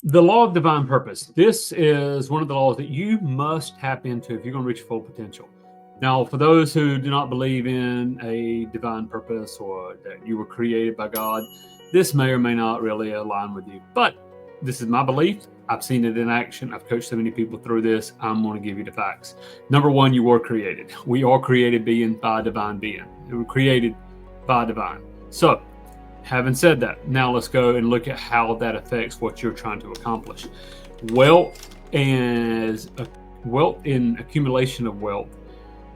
The law of divine purpose. This is one of the laws that you must tap into if you're going to reach full potential. Now, for those who do not believe in a divine purpose or that you were created by God, this may or may not really align with you. But this is my belief. I've seen it in action. I've coached so many people through this. I'm going to give you the facts. Number one, you were created. We are created being by a divine being. We were created by divine. So, having said that, now let's go and look at how that affects what you're trying to accomplish. Wealth in accumulation of wealth,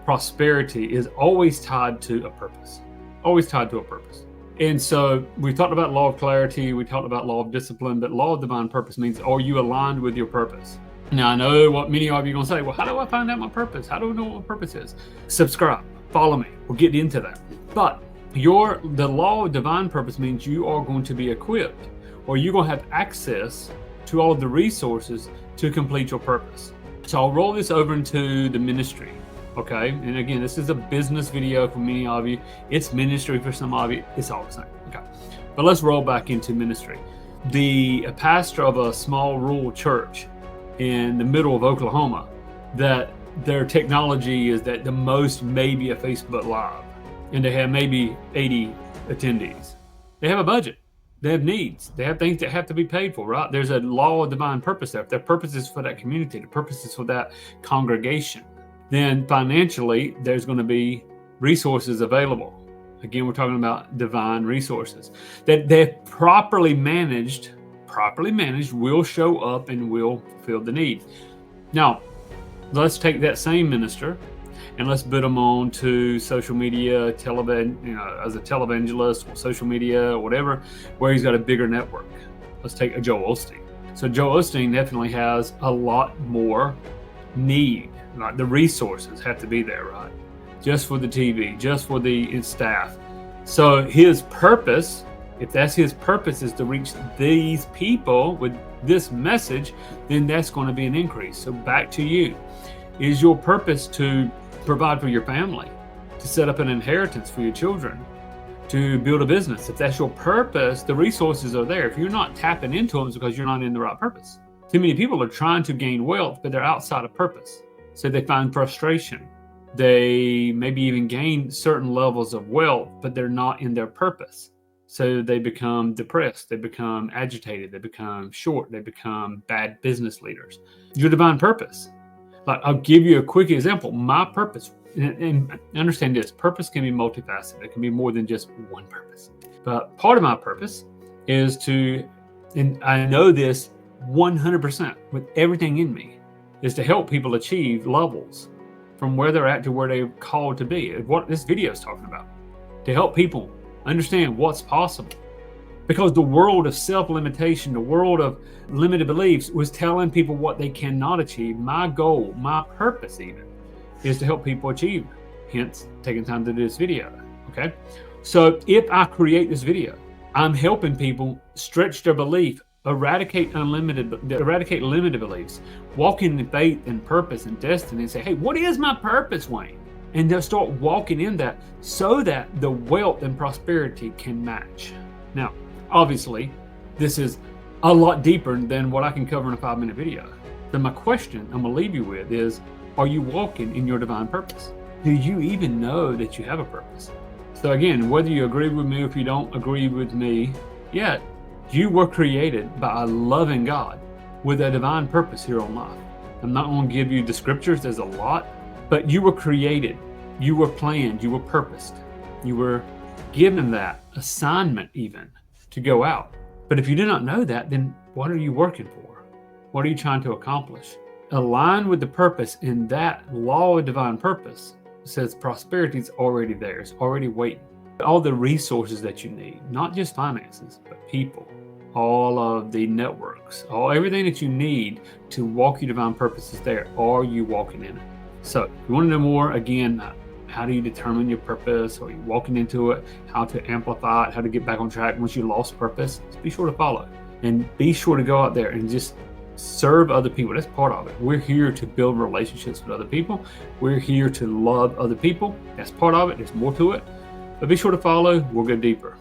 prosperity is always tied to a purpose. Always tied to a purpose. And so we talked about law of clarity, we talked about law of discipline, but law of divine purpose means, are you aligned with your purpose? Now, I know what many of you are going to say, well, how do I find out my purpose? How do I know what my purpose is? Subscribe, follow me, we'll get into that. But the law of divine purpose means you are going to be equipped, or you're going to have access to all of the resources to complete your purpose. So I'll roll this over into the ministry. Okay, and again, this is a business video for many of you. It's ministry for some of you. It's all the same. Okay, but let's roll back into ministry. A pastor of a small rural church in the middle of Oklahoma, that their technology is that the most maybe a Facebook Live, and they have maybe 80 attendees. They have a budget. They have needs. They have things that have to be paid for, right? There's a law of divine purpose there. If their purpose is for that community, the purpose is for that congregation, then financially, there's going to be resources available. Again, we're talking about divine resources that they're properly managed will show up and will fulfill the need. Now, let's take that same minister and let's put them on to social media, television, as a televangelist or social media or whatever, where he's got a bigger network. Let's take a Joel Osteen. So Joel Osteen definitely has a lot more need. Like the resources have to be there, right? Just for the TV, just for the staff. So his purpose, if that's his purpose, is to reach these people with this message, then that's going to be an increase. So back to you. Is your purpose to provide for your family, to set up an inheritance for your children, to build a business? If that's your purpose, the resources are there. If you're not tapping into them, it's because you're not in the right purpose. Too many people are trying to gain wealth, but they're outside of purpose. So they find frustration. They maybe even gain certain levels of wealth, but they're not in their purpose. So they become depressed. They become agitated. They become short. They become bad business leaders. Your divine purpose. Like, I'll give you a quick example. My purpose, and understand this, purpose can be multifaceted. It can be more than just one purpose. But part of my purpose is to, and I know this 100% with everything in me, is to help people achieve levels from where they're at to where they're called to be. What this video is talking about, to help people understand what's possible. Because the world of self-limitation, the world of limited beliefs was telling people what they cannot achieve. My goal, my purpose even, is to help people achieve. Hence, taking time to do this video, okay? So if I create this video, I'm helping people stretch their belief, eradicate limited beliefs, walk in faith and purpose and destiny, and say, hey, what is my purpose, Wayne? And they'll start walking in that so that the wealth and prosperity can match. Now, obviously, this is a lot deeper than what I can cover in a 5-minute video. Then my question I'm going to leave you with is, are you walking in your divine purpose? Do you even know that you have a purpose? So again, whether you agree with me or if you don't agree with me yet, you were created by a loving God with a divine purpose here on life. I'm not going to give you the scriptures, there's a lot, but you were created, you were planned, you were purposed, you were given that assignment even to go out. But if you do not know that, then what are you working for? What are you trying to accomplish? Align with the purpose, and that law of divine purpose says prosperity is already there, it's already waiting. All the resources that you need, not just finances, but people, all of the networks, everything that you need to walk your divine purpose is there. Are you walking in it? So if you want to know more, again, how do you determine your purpose? Are you walking into it? How to amplify it? How to get back on track once you lost purpose? Just be sure to follow. And be sure to go out there and just serve other people. That's part of it. We're here to build relationships with other people. We're here to love other people. That's part of it. There's more to it. But be sure to follow. We'll go deeper.